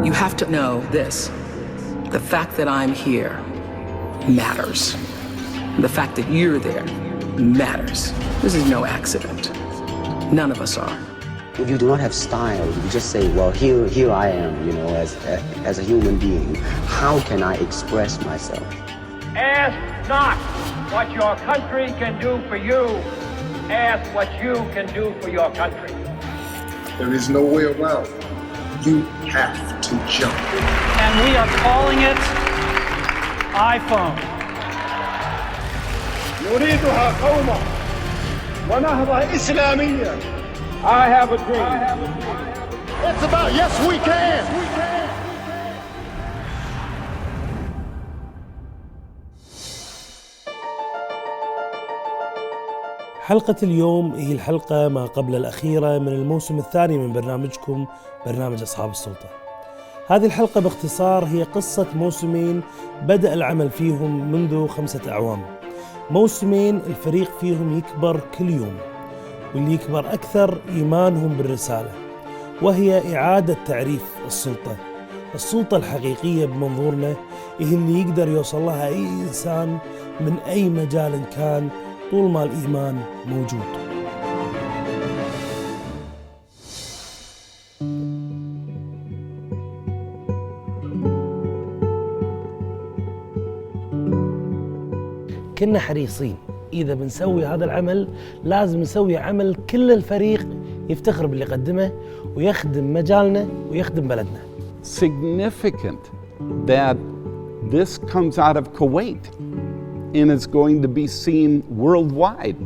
You have to know this. The fact that I'm here matters. The fact that you're there matters. This is no accident. None of us are. If you do not have style, you just say, well, here I am, you know, as a human being. How can I express myself? Ask not what your country can do for you. Ask what you can do for your country. There is no way around. You have to jump. And we are calling it iPhone. نريدها قومة ونهضة إسلامية. I have a dream. It's about yes we can. حلقة اليوم هي الحلقة ما قبل الأخيرة من الموسم الثاني من برنامجكم برنامج أصحاب السلطة. هذه الحلقة باختصار هي قصة موسمين بدأ العمل فيهم منذ 5 أعوام. موسمين الفريق فيهم يكبر كل يوم، واللي يكبر أكثر إيمانهم بالرسالة، وهي إعادة تعريف السلطة الحقيقية بمنظورنا هي اللي يقدر يوصل لها أي إنسان من أي مجال كان طول ما الإيمان موجود. كنا حريصين إذا بنسوي هذا العمل لازم نسوي عمل كل الفريق يفتخر باللي قدمه ويخدم مجالنا ويخدم بلدنا. Significant that this comes out of Kuwait and it's going to be seen worldwide.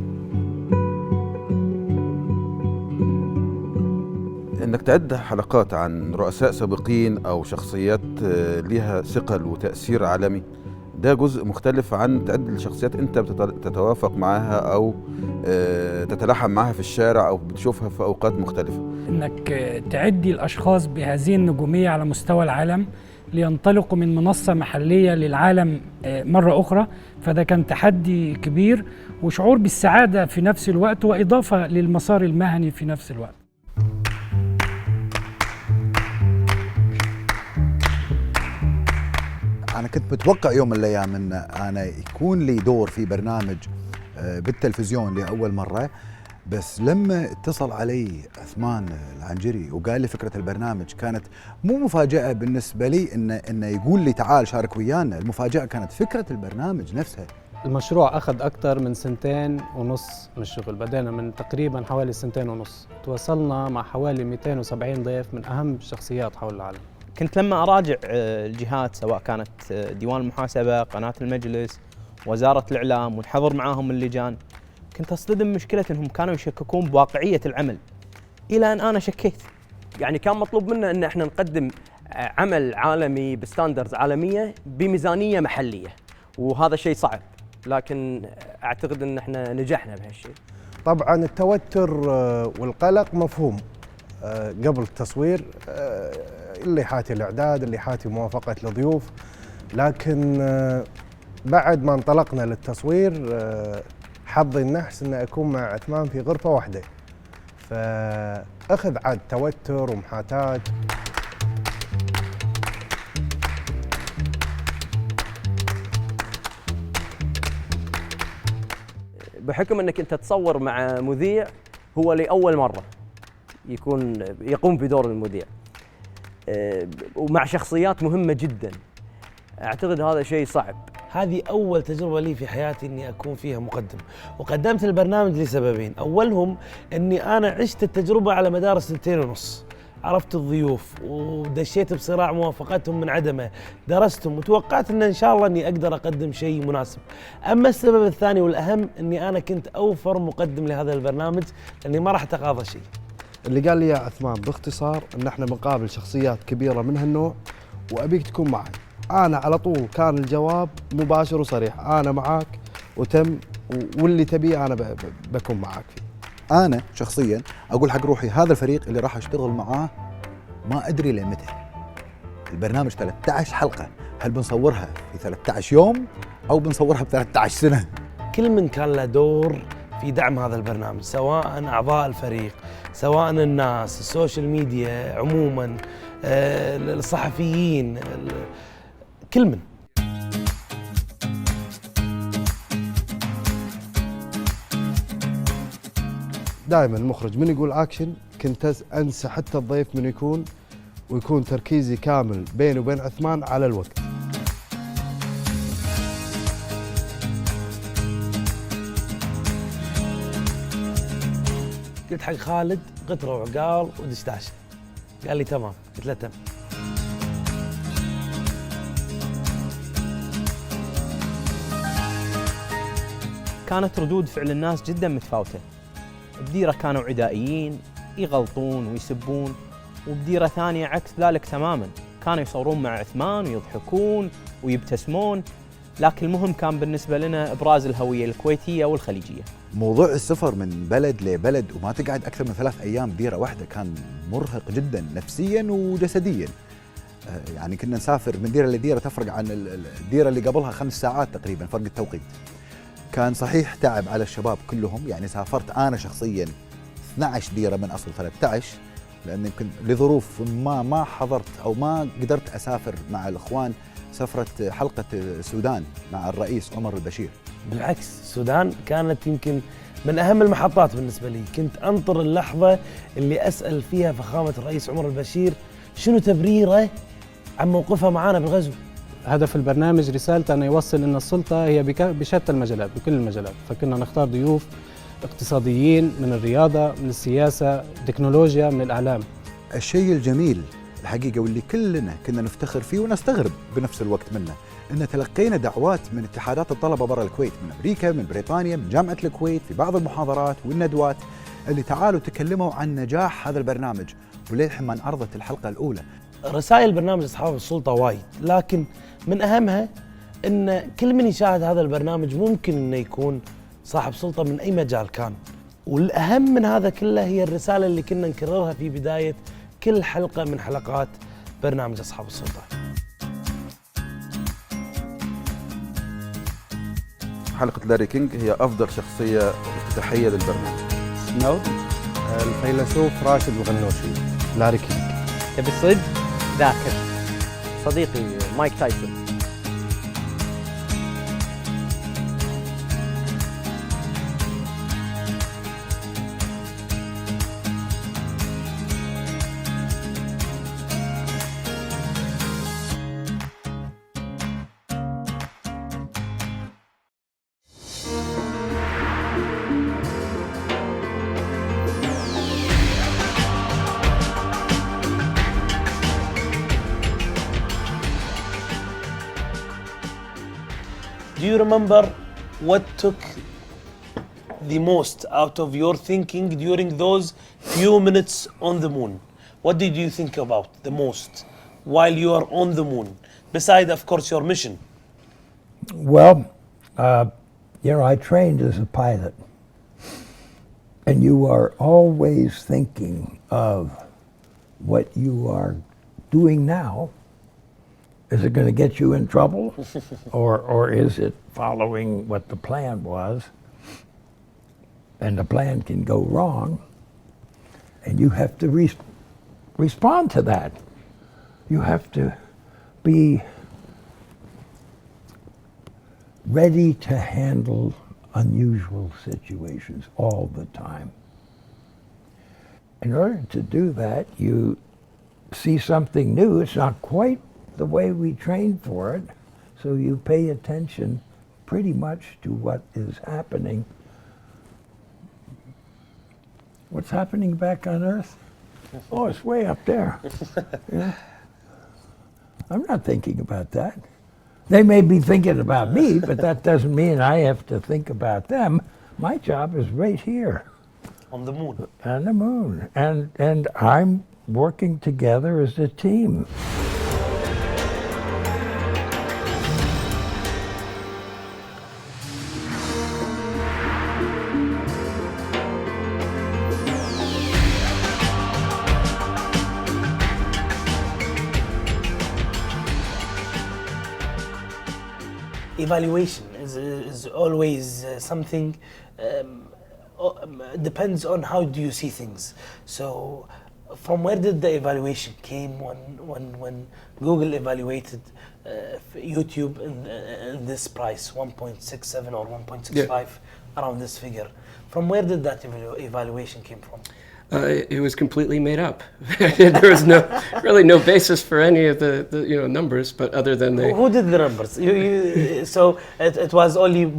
انك تعد حلقات عن رؤساء سابقين او شخصيات لها ثقل وتأثير عالمي، ده جزء مختلف عن تعد الشخصيات انت تتوافق معاها او تتلاحم معاها في الشارع او بتشوفها في اوقات مختلفة. انك تعدي الاشخاص بهذه النجومية على مستوى العالم لينطلقوا من منصة محلية للعالم مرة أخرى، فده كان تحدي كبير وشعور بالسعادة في نفس الوقت وإضافة للمسار المهني في نفس الوقت. أنا كنت متوقع يوم من الأيام أن أنا يكون لي دور في برنامج بالتلفزيون لأول مرة، بس لما اتصل علي عثمان العنجري وقال لي فكرة البرنامج كانت مو مفاجأة بالنسبة لي إنه يقول لي تعال شارك ويانا. المفاجأة كانت فكرة البرنامج نفسها. المشروع أخذ أكثر من 2.5 سنين من الشغل، بدأنا من تقريبا حوالي 2.5 سنين، توصلنا مع حوالي 270 ضيف من أهم الشخصيات حول العالم. كنت لما أراجع الجهات سواء كانت ديوان المحاسبة، قناة المجلس، وزارة الإعلام، ونحضر معاهم اللجان، كنت أصطدم مشكلة أنهم كانوا يشككون بواقعية العمل، إلى أن أنا شكيت. يعني كان مطلوب منا أن احنا نقدم عمل عالمي بستاندرز عالمية بميزانية محلية، وهذا شيء صعب، لكن أعتقد أن احنا نجحنا بهالشيء. طبعا التوتر والقلق مفهوم قبل التصوير، اللي حاتي الإعداد، اللي حاتي موافقة الضيوف، لكن بعد ما انطلقنا للتصوير حظي النحس أن أكون مع عثمان في غرفة واحدة، فأخذ عاد توتر ومحاتاة. بحكم أنك أنت تصور مع مذيع هو لأول مرة يقوم بدور المذيع، ومع شخصيات مهمة جدا، أعتقد هذا شيء صعب. هذه أول تجربة لي في حياتي إني أكون فيها مقدم، وقدمت البرنامج لسببين. أولهم إني أنا عشت التجربة على مدار 2.5 سنين، عرفت الضيوف ودشيت بصراع موافقتهم من عدمه، درستهم وتوقعت إن شاء الله إني أقدر أقدم شيء مناسب. أما السبب الثاني والأهم إني أنا كنت أوفر مقدم لهذا البرنامج، لأني ما راح أتقاضى شيء. اللي قال لي يا عثمان باختصار إن إحنا بنقابل شخصيات كبيرة من هالنوع وأبيك تكون معي. أنا على طول كان الجواب مباشر وصريح، أنا معاك وتم، واللي تبيه أنا بكون معاك فيه. أنا شخصياً أقول حق روحي هذا الفريق اللي راح أشتغل معاه ما أدري لمتى. البرنامج 13 حلقة، هل بنصورها في 13 يوم أو بنصورها ب 13 سنة؟ كل من كان له دور في دعم هذا البرنامج، سواء أعضاء الفريق، سواء الناس، السوشيال ميديا عموما، الصحفيين، كل من. دائما المخرج من يقول اكشن كنت انسى حتى الضيف من يكون، ويكون تركيزي كامل بيني وبين عثمان على الوقت. قلت حق خالد قطرة وعقال ودشداشة، قال لي تمام، قلت له تم. كانت ردود فعل الناس جدا متفاوتة. بديرة كانوا عدائيين يغلطون ويسبون، وبديرة ثانية عكس ذلك تماما، كانوا يصورون مع عثمان ويضحكون ويبتسمون. لكن المهم كان بالنسبة لنا إبراز الهوية الكويتية والخليجية. موضوع السفر من بلد لبلد وما تقعد أكثر من 3 أيام بديرة واحدة كان مرهق جدا نفسيا وجسديا. يعني كنا نسافر من ديرة لديرة تفرق عن الديرة اللي قبلها 5 ساعات تقريبا فرق التوقيت. كان صحيح تعب على الشباب كلهم، يعني سافرت أنا شخصيا 12 ديرة من أصل 13، لأن يمكن لظروف ما حضرت أو ما قدرت أسافر مع الإخوان سفرة حلقة السودان مع الرئيس عمر البشير. بالعكس السودان كانت يمكن من أهم المحطات بالنسبة لي، كنت أنطر اللحظة اللي أسأل فيها فخامة الرئيس عمر البشير شنو تبريره عن موقفها معانا بالغزو. هدف البرنامج رسالته أنه يوصل أن السلطة هي بشتى المجالات، بكل المجالات، فكنا نختار ضيوف اقتصاديين من الرياضة، من السياسة، تكنولوجيا، من الإعلام. الشيء الجميل الحقيقة واللي كلنا كنا نفتخر فيه ونستغرب بنفس الوقت منه، إن تلقينا دعوات من اتحادات الطلبة برا الكويت، من أمريكا، من بريطانيا، من جامعة الكويت، في بعض المحاضرات والندوات اللي تعالوا تكلموا عن نجاح هذا البرنامج، وللحين ما انعرضت الحلقة الأولى. رسائل برنامج أصحاب السلطة وايد، لكن من أهمها إن كل من يشاهد هذا البرنامج ممكن إنه يكون صاحب سلطة من أي مجال كان. والأهم من هذا كله هي الرسالة اللي كنا نكررها في بداية كل حلقة من حلقات برنامج أصحاب السلطة. حلقة لاري كينج هي أفضل شخصية افتتاحية للبرنامج. سنو الفيلسوف راشد الغنوشي. لاري كينج. تبي الصدق؟ ذاكر صديقي مايك تايسون. Do you remember what took the most out of your thinking during those few minutes on the moon? What did you think about the most while you are on the moon, beside, of course, your mission? Well, I trained as a pilot, and you are always thinking of what you are doing now. Is it going to get you in trouble, or is it following what the plan was? And the plan can go wrong, and you have to respond to that. You have to be ready to handle unusual situations all the time. In order to do that, you see something new. It's not quite the way we train for it, so you pay attention pretty much to what is happening. What's happening back on Earth? Oh, it's way up there. Yeah. I'm not thinking about that. They may be thinking about me, but that doesn't mean I have to think about them. My job is right here. On the moon. On the moon. And I'm working together as a team. Evaluation is always something depends on how do you see things. So from where did the evaluation came when Google evaluated YouTube in this price, 1.67 or 1.65, around this figure? From where did that evaluation came from? It was completely made up. There was really no basis for any of the numbers, but other than Who did the numbers? So it was only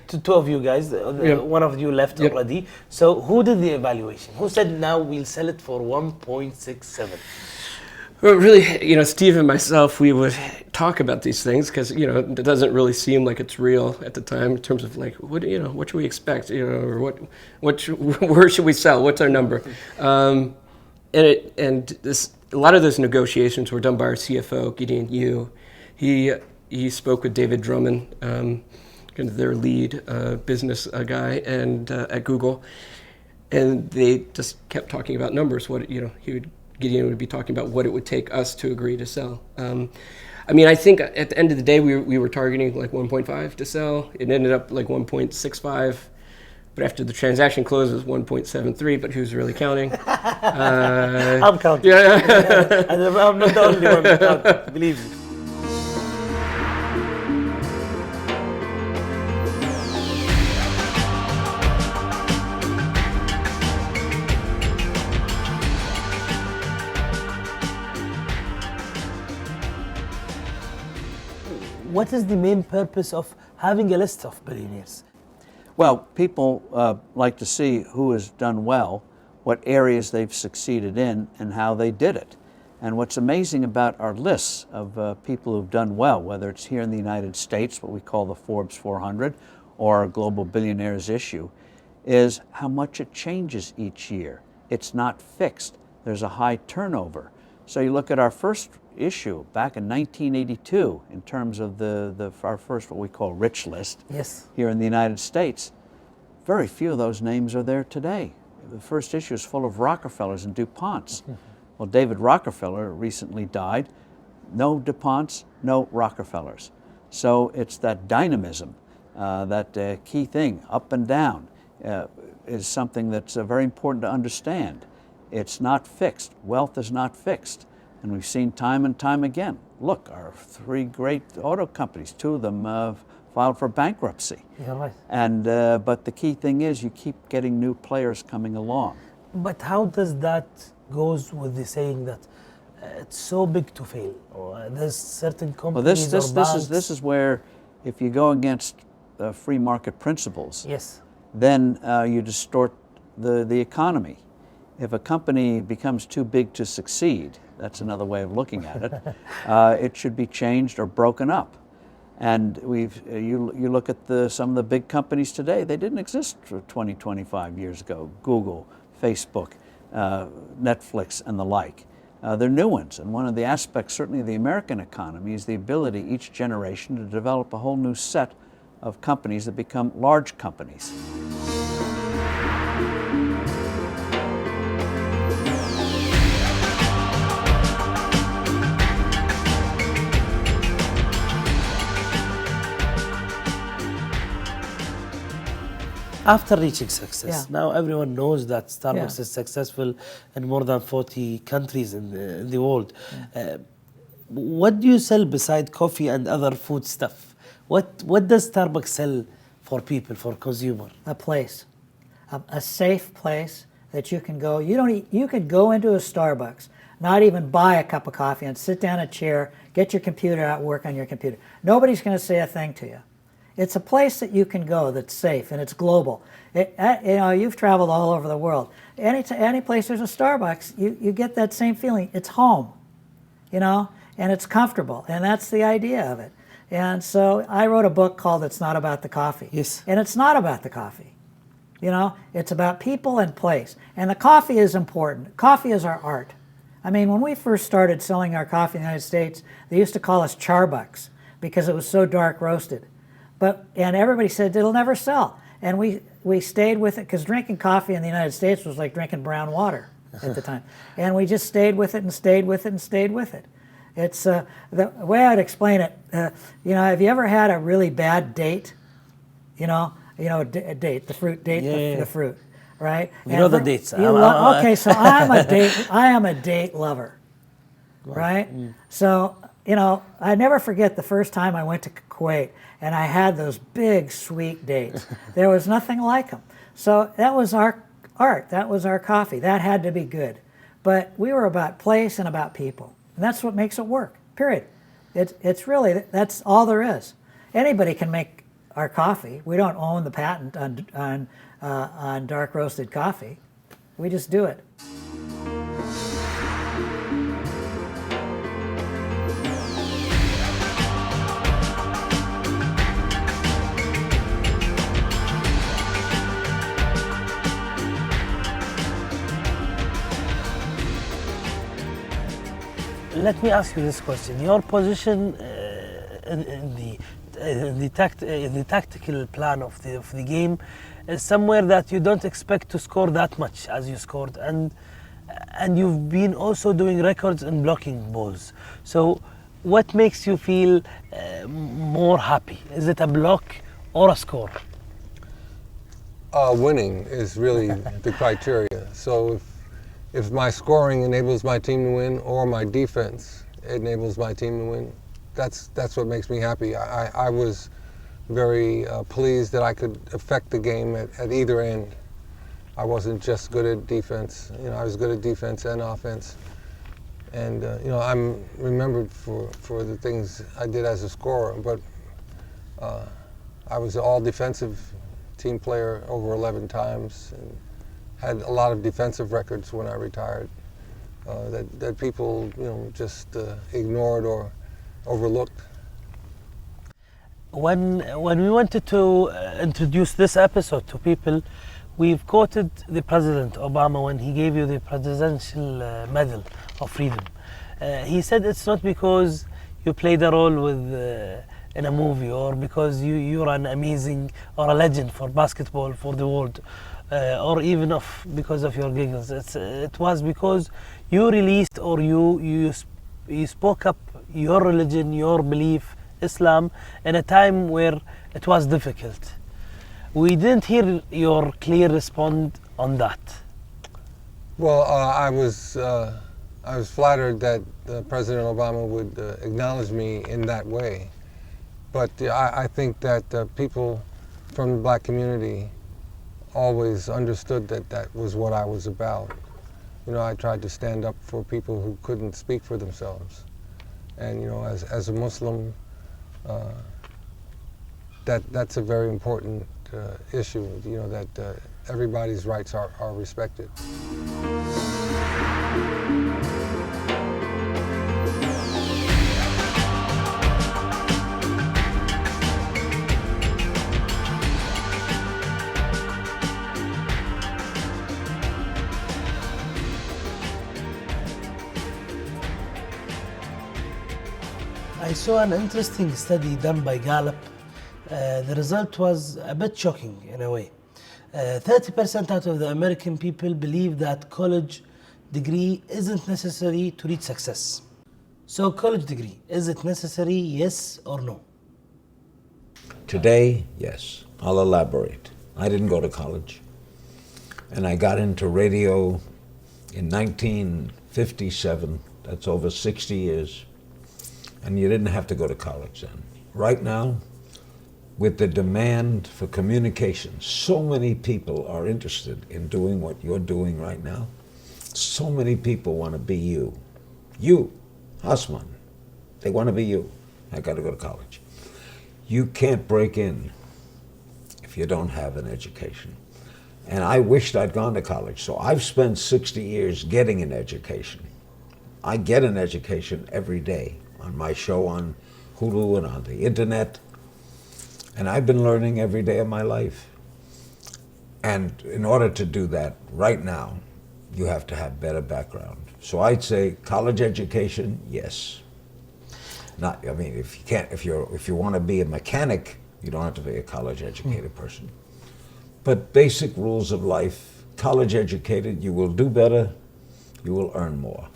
two of you guys. One of you left already. So who did the evaluation? Who said now we'll sell it for 1.67? Well, really, Steve and myself, we would talk about these things because, it doesn't really seem like it's real at the time in terms of like, what should we expect, or where should we sell? What's our number? A lot of those negotiations were done by our CFO, Gideon Yu. He spoke with David Drummond, kind of their lead business guy, and at Google, and they just kept talking about numbers. Gideon would be talking about what it would take us to agree to sell. I think at the end of the day, we were targeting like 1.5 to sell. It ended up like 1.65, but after the transaction closed, it was 1.73, but who's really counting? I'm counting. Yeah. I'm not the only one counting, believe me. What is the main purpose of having a list of billionaires? Well, people like to see who has done well, what areas they've succeeded in, and how they did it. And what's amazing about our lists of people who've done well, whether it's here in the United States, what we call the Forbes 400, or our Global Billionaires issue, is how much it changes each year. It's not fixed. There's a high turnover. So you look at our first issue back in 1982 in terms of our first what we call rich list here in the United States. Very few of those names are there today. The first issue is full of Rockefellers and DuPonts. Well, David Rockefeller recently died. No DuPonts, no Rockefellers. So it's that dynamism, that key thing, up and down, is something that's very important to understand. It's not fixed. Wealth is not fixed. And we've seen time and time again. Look, our three great auto companies, two of them filed for bankruptcy. Yeah, right. And but the key thing is you keep getting new players coming along. But how does that goes with the saying that it's so big to fail? Or there's certain companies This is where if you go against free market principles, then you distort the economy. If a company becomes too big to succeed, that's another way of looking at it, it should be changed or broken up. And you look at some of the big companies today, they didn't exist 20, 25 years ago. Google, Facebook, Netflix, and the like. They're new ones. And one of the aspects, certainly of the American economy, is the ability each generation to develop a whole new set of companies that become large companies. After reaching success, now everyone knows that Starbucks is successful in more than 40 countries in the world. What do you sell beside coffee and other food stuff? What does Starbucks sell for people, for consumer? A place, a safe place that you can go. You could go into a Starbucks, not even buy a cup of coffee, and sit down in a chair, get your computer out, work on your computer. Nobody's going to say a thing to you. It's a place that you can go that's safe and it's global. You've traveled all over the world. Any place there's a Starbucks, you get that same feeling. It's home, and it's comfortable, and that's the idea of it. And so I wrote a book called It's Not About the Coffee. Yes. And it's not about the coffee. It's about people and place. And the coffee is important. Coffee is our art. I mean, when we first started selling our coffee in the United States, they used to call us charbucks because it was so dark roasted. And everybody said it'll never sell. And we stayed with it because drinking coffee in the United States was like drinking brown water at the time. And we just stayed with it and stayed with it and stayed with it. It's the way I'd explain it. Have you ever had a really bad date? A date, the fruit date, the fruit. right? You know the dates. Okay, so I am a date lover, right? So, you know, I never forget the first time I went to Kuwait and I had those big, sweet dates. There was nothing like them. So that was our art, that was our coffee. That had to be good. But we were about place and about people. And that's what makes it work, period. It's really, that's all there is. Anybody can make our coffee. We don't own the patent on dark roasted coffee. We just do it. Let me ask you this question. Your position in the tactical plan of the game is somewhere that you don't expect to score that much as you scored, and you've been also doing records in blocking balls. So what makes you feel more happy? Is it a block or a score? Winning is really the criteria. So if my scoring enables my team to win, or my defense enables my team to win, that's what makes me happy. I was very pleased that I could affect the game at either end. I wasn't just good at defense. You know, I was good at defense and offense. And you know, I'm remembered for the things I did as a scorer, but I was an all defensive team player over 11 times, and had a lot of defensive records when I retired that people, you know, just ignored or overlooked. When we wanted to introduce this episode to people, we've quoted the President Obama when he gave you the Presidential Medal of Freedom. He said it's not because you played a role in a movie, or because you're an amazing or a legend for basketball for the world, or even because of your giggles. It was because you released, or you spoke up your religion, your belief, Islam, in a time where it was difficult. We didn't hear your clear response on that. Well, I was flattered that President Obama would acknowledge me in that way. But I think that people from the black community always understood that was what I was about. You know, I tried to stand up for people who couldn't speak for themselves. And, you know, as a Muslim, that's a very important issue, you know, that everybody's rights are respected. I saw an interesting study done by Gallup. The result was a bit shocking in a way. 30% out of the American people believe that college degree isn't necessary to reach success. So college degree, is it necessary, yes or no? Today, yes. I'll elaborate. I didn't go to college. And I got into radio in 1957. That's over 60 years. And you didn't have to go to college then. Right now, with the demand for communication, so many people are interested in doing what you're doing right now. So many people want to be you. You, Osman, they want to be you. I got to go to college. You can't break in if you don't have an education. And I wished I'd gone to college. So I've spent 60 years getting an education. I get an education every day on my show on Hulu and on the internet. And I've been learning every day of my life. And in order to do that right now, you have to have better background. So I'd say college education, yes. Not, I mean, if you can't, if you want to be a mechanic, you don't have to be a college educated person. But basic rules of life, college educated, you will do better, you will earn more.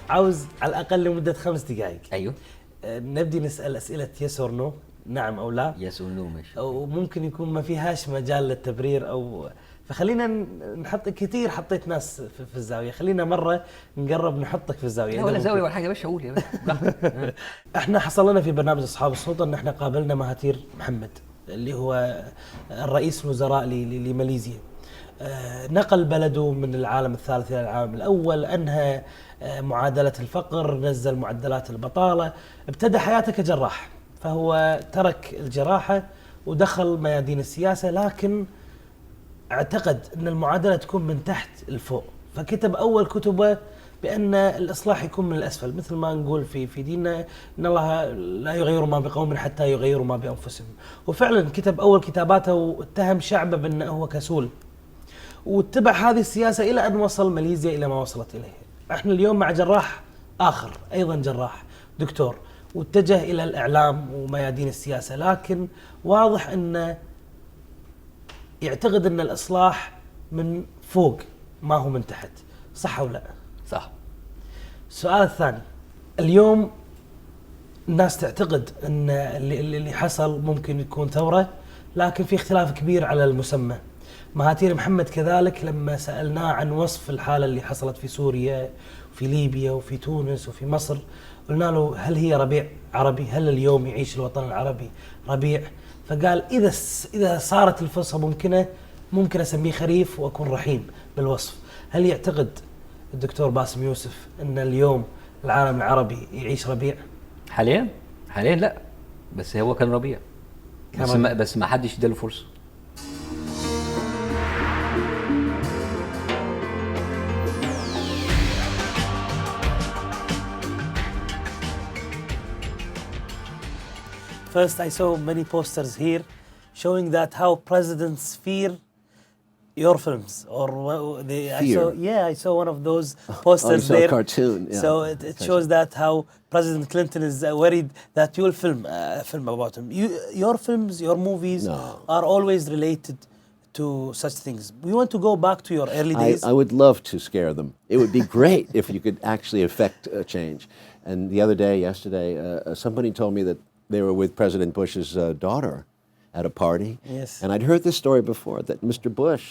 عاوز على الأقل لمدة 5 دقائق. أيوه. نبدي نسأل أسئلة يس اور نو، نعم أو لا. يس اور نو ماشي. وممكن يكون ما فيهاش مجال للتبرير أو فخلينا نحط كثير، حطيت ناس في الزاوية، خلينا مرة نقرب نحطك في الزاوية. لا ولا زاوية ولا حاجة يا باشا، قول يا باشا. احنا حصل لنا في برنامج أصحاب السلطة ان احنا قابلنا مهاتير محمد اللي هو الرئيس الوزراء لماليزيا. نقل بلده من العالم الثالث إلى العالم الأول، أنهى معادلة الفقر، نزل معدلات البطالة، ابتدى حياته كجراح. فهو ترك الجراحة ودخل ميادين السياسة، لكن اعتقد أن المعادلة تكون من تحت الفوق، فكتب أول كتبه بأن الإصلاح يكون من الأسفل، مثل ما نقول في ديننا إن الله لا يغير ما بقوم حتى يغيروا ما بأنفسهم. وفعلا كتب أول كتاباته واتهم شعبه بأنه هو كسول، واتبع هذه السياسة إلى أن وصل ماليزيا إلى ما وصلت إليه. احنا اليوم مع جراح آخر، أيضا جراح دكتور، واتجه إلى الإعلام وميادين السياسة، لكن واضح أنه يعتقد أن الإصلاح من فوق ما هو من تحت. صح أو لا؟ صح. السؤال الثاني، اليوم الناس تعتقد أن اللي حصل ممكن يكون ثورة، لكن في اختلاف كبير على المسمى. مهاتير محمد كذلك لما سألناه عن وصف الحالة اللي حصلت في سوريا وفي ليبيا وفي تونس وفي مصر، قلنا له هل هي ربيع عربي؟ هل اليوم يعيش الوطن العربي ربيع؟ فقال إذا صارت الفرصة ممكنة ممكن أسميه خريف وأكون رحيم بالوصف. هل يعتقد الدكتور باسم يوسف أن اليوم العالم العربي يعيش ربيع؟ حاليا لا، بس هو كان ربيع، بس ما حدش اداله فرصة. First, I saw many posters here showing that how presidents fear your films, or I saw one of those posters there. A cartoon. Yeah. So it shows that how President Clinton is worried that you'll film a film about him. Your films, your movies are always related to such things. We want to go back to your early days. I would love to scare them. It would be great if you could actually affect a change. And the other day, yesterday, somebody told me that they were with President Bush's daughter at a party. Yes. And I'd heard this story before, that Mr. Bush,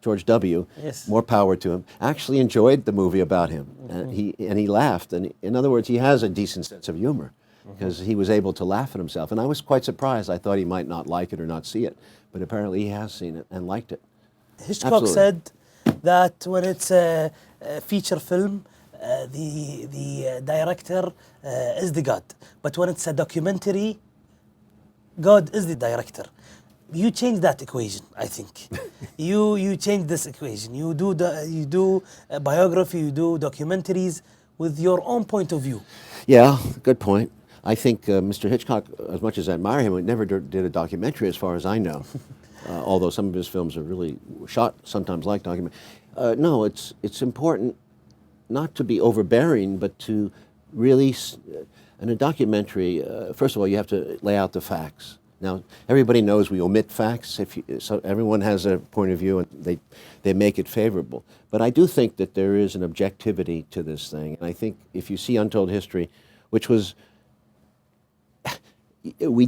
George W., yes, more power to him, actually enjoyed the movie about him. And he laughed. And in other words, he has a decent sense of humor because he was able to laugh at himself. And I was quite surprised. I thought he might not like it or not see it. But apparently he has seen it and liked it. Hitchcock said that when it's a feature film, the director is the God. But when it's a documentary, God is the director. You change that equation, I think. you change this equation. You do a biography, you do documentaries with your own point of view. Yeah, good point. I think Mr. Hitchcock, as much as I admire him, never did a documentary as far as I know. Although some of his films are really shot sometimes like documentary. No, it's important not to be overbearing, but to really, in a documentary, first of all, you have to lay out the facts. Now, everybody knows we omit facts. So everyone has a point of view and they make it favorable. But I do think that there is an objectivity to this thing. And I think if you see Untold History, which was, what we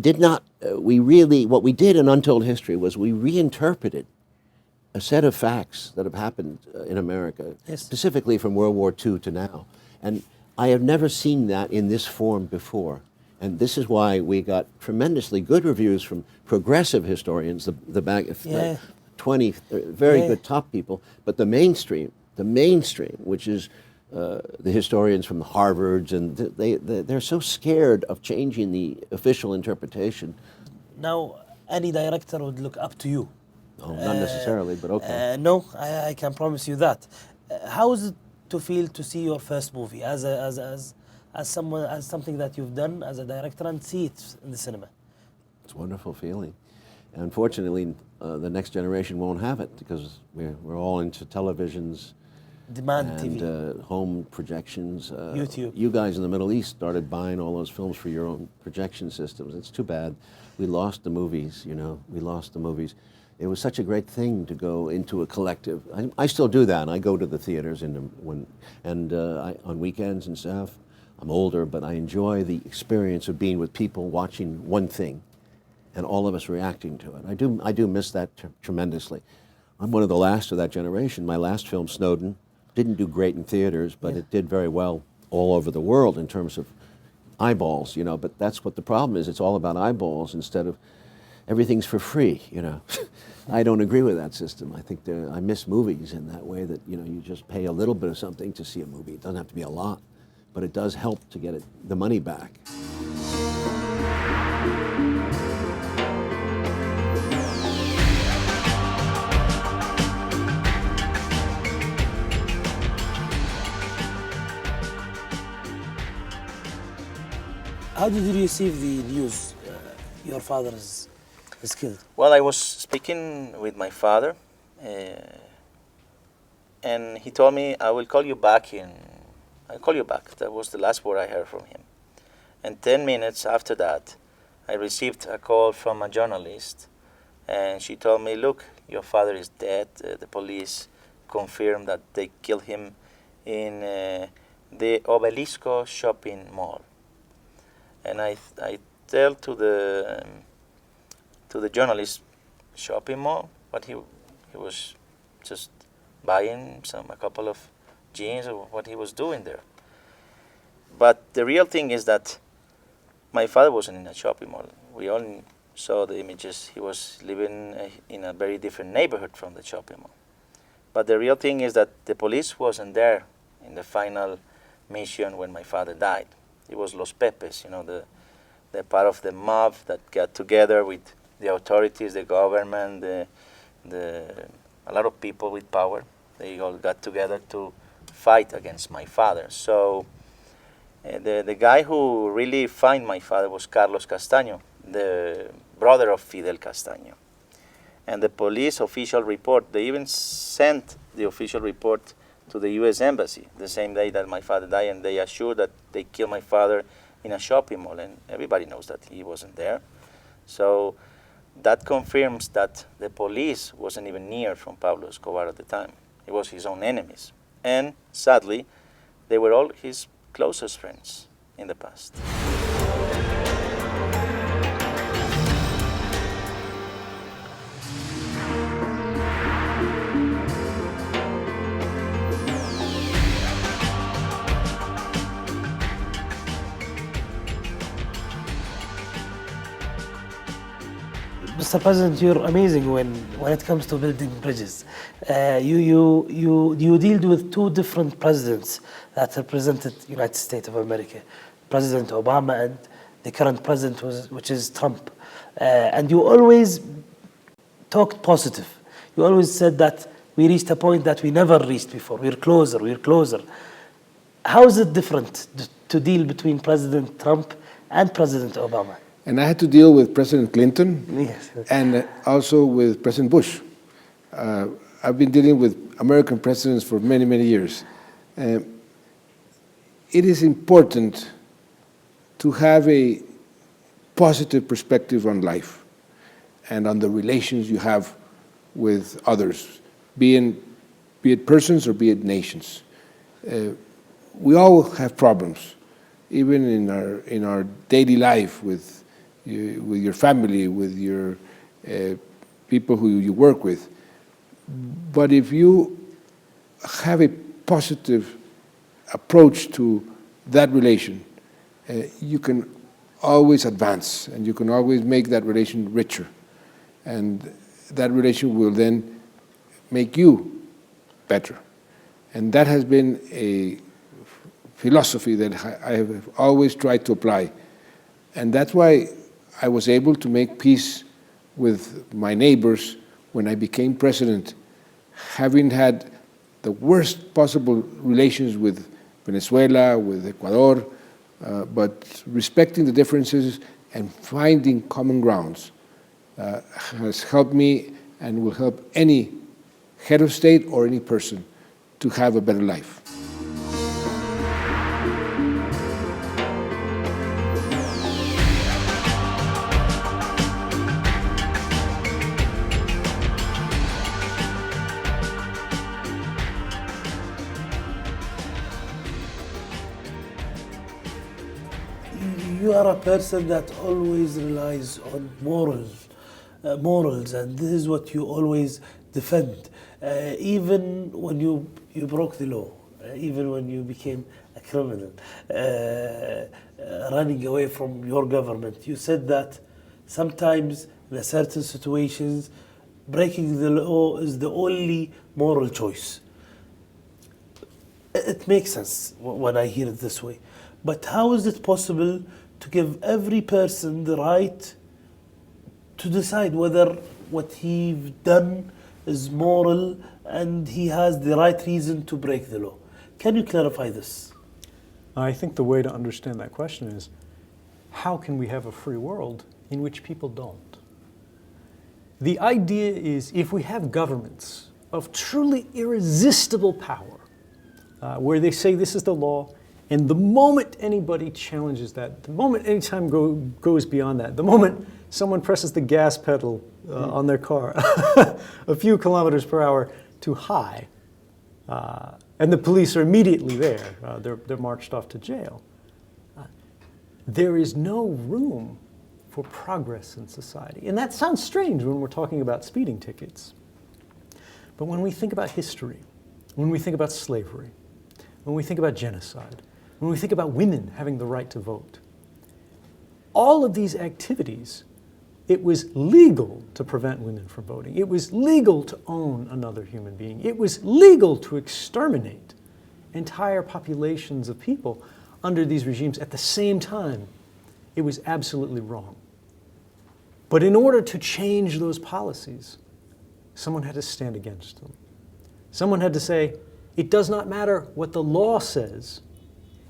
did in Untold History was we reinterpreted a set of facts that have happened in America, yes, specifically from World War II to now. And I have never seen that in this form before. And this is why we got tremendously good reviews from progressive historians, the 20 very good top people, but the mainstream, which is the historians from the Harvards, and they're so scared of changing the official interpretation. Now, any director would look up to you. No, not necessarily, but okay. No, I can promise you that. How is it to feel to see your first movie as something that you've done as a director and see it in the cinema? It's a wonderful feeling. And unfortunately, the next generation won't have it because we're all into televisions, demand and TV, home projections. YouTube. You guys in the Middle East started buying all those films for your own projection systems. It's too bad. We lost the movies, We lost the movies. it was such a great thing to go into a collective. I still do that. I go to the theaters on weekends and stuff. I'm older, but I enjoy the experience of being with people watching one thing and all of us reacting to it. I do miss that tremendously. I'm one of the last of that generation. My last film, Snowden, didn't do great in theaters, but it did very well all over the world in terms of eyeballs, you know, but that's what the problem is. It's all about eyeballs instead of everything's for free, you know. I don't agree with that system. I think I miss movies in that way that, you know, you just pay a little bit of something to see a movie. It doesn't have to be a lot, but it does help to get the money back. How did you receive the news your father is killed? Well, I was speaking with my father, and he told me, I will call you back I'll call you back. That was the last word I heard from him. And 10 minutes after that, I received a call from a journalist, and she told me, look, your father is dead. The police confirmed that they killed him in the Obelisco shopping mall. And I tell to the journalist, shopping mall, but he was just buying a couple of jeans or what he was doing there. But the real thing is that my father wasn't in a shopping mall. We only saw the images. He was living in a very different neighborhood from the shopping mall. But the real thing is that the police wasn't there in the final mission when my father died. It was Los Pepes, you know, the part of the mob that got together with the authorities, the government, a lot of people with power. They all got together to fight against my father. So the guy who really found my father was Carlos Castaño, the brother of Fidel Castaño. And the police official report, they even sent the official report to the U.S. Embassy the same day that my father died, and they assured that they killed my father in a shopping mall, and everybody knows that he wasn't there. So that confirms that the police wasn't even near from Pablo Escobar at the time. It was his own enemies. And sadly, they were all his closest friends in the past. Mr. President, you're amazing when it comes to building bridges. You deal with two different presidents that represented the United States of America, President Obama and the current president, which is Trump. And you always talked positive. You always said that we reached a point that we never reached before. We're closer. How is it different to deal between President Trump and President Obama? And I had to deal with President Clinton Yes. and also with President Bush. I've been dealing with American presidents for many, many years. It is important to have a positive perspective on life and on the relations you have with others, be it persons or be it nations. We all have problems, even in our daily life with your family, with your people who you work with. But if you have a positive approach to that relation, you can always advance and you can always make that relation richer. And that relation will then make you better. And that has been a philosophy that I have always tried to apply. And that's why I was able to make peace with my neighbors when I became president, having had the worst possible relations with Venezuela, with Ecuador, but respecting the differences and finding common grounds has helped me and will help any head of state or any person to have a better life. you are a person that always relies on morals, and this is what you always defend, even when you broke the law, even when you became a criminal, running away from your government. You said that sometimes in certain situations, breaking the law is the only moral choice. It makes sense when I hear it this way. But how is it possible to give every person the right to decide whether what he's done is moral and he has the right reason to break the law? Can you clarify this? I think the way to understand that question is, how can we have a free world in which people don't? The idea is, if we have governments of truly irresistible power, where they say this is the law, and the moment anybody challenges that, the moment any time goes beyond that, the moment someone presses the gas pedal on their car a few kilometers per hour too high, and the police are immediately there, they're marched off to jail, there is no room for progress in society. And that sounds strange when we're talking about speeding tickets. But when we think about history, when we think about slavery, when we think about genocide, when we think about women having the right to vote, all of these activities, it was legal to prevent women from voting. It was legal to own another human being. It was legal to exterminate entire populations of people under these regimes. At the same time, it was absolutely wrong. But in order to change those policies, someone had to stand against them. Someone had to say, it does not matter what the law says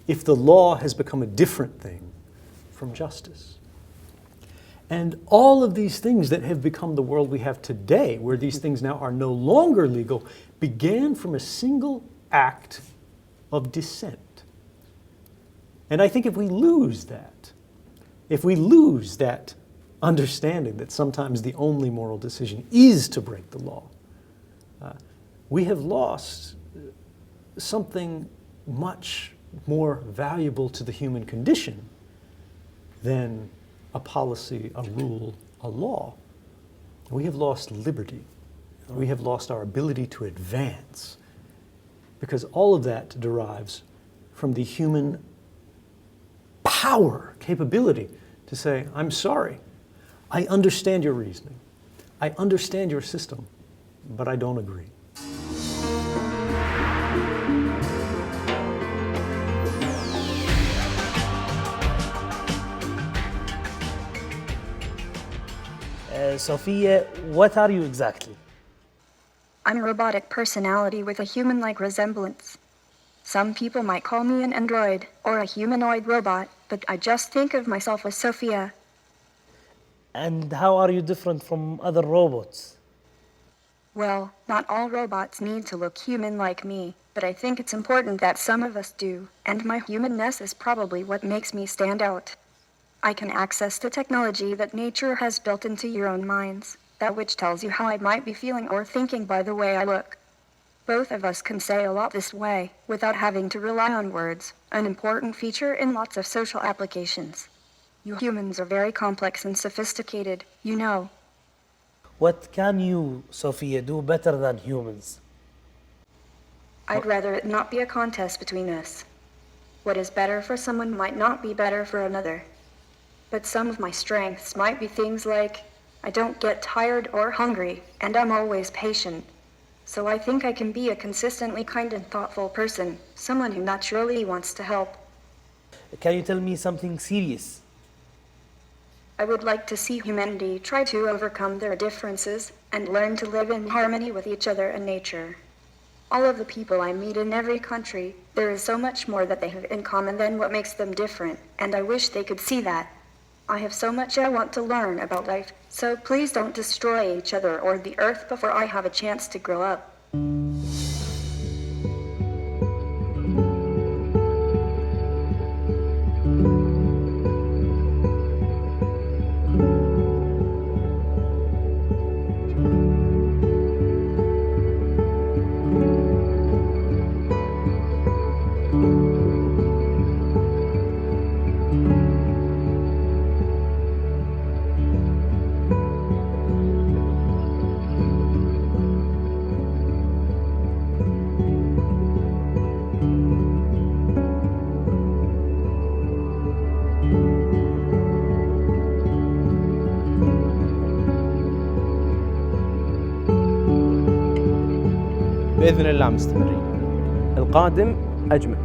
if the law has become a different thing from justice. And all of these things that have become the world we have today, where these things now are no longer legal, began from a single act of dissent. And I think if we lose that understanding that sometimes the only moral decision is to break the law, we have lost something much more valuable to the human condition than a policy, a rule, a law. We have lost liberty. We have lost our ability to advance, because all of that derives from the human power, capability to say, I'm sorry, I understand your reasoning, I understand your system, but I don't agree. Sophia, what are you exactly? I'm a robotic personality with a human-like resemblance. Some people might call me an android or a humanoid robot, but I just think of myself as Sophia. And how are you different from other robots? Well, not all robots need to look human like me, but I think it's important that some of us do, and my humanness is probably what makes me stand out. I can access the technology that nature has built into your own minds, that which tells you how I might be feeling or thinking by the way I look. Both of us can say a lot this way, without having to rely on words, an important feature in lots of social applications. You humans are very complex and sophisticated, you know. What can you, Sophia, do better than humans? I'd rather it not be a contest between us. What is better for someone might not be better for another. But some of my strengths might be things like, I don't get tired or hungry, and I'm always patient. So I think I can be a consistently kind and thoughtful person, someone who naturally wants to help. Can you tell me something serious? I would like to see humanity try to overcome their differences and learn to live in harmony with each other and nature. All of the people I meet in every country, there is so much more that they have in common than what makes them different, and I wish they could see that. I have so much I want to learn about life, so please don't destroy each other or the earth before I have a chance to grow up. باذن الله مستمرين. القادم اجمل.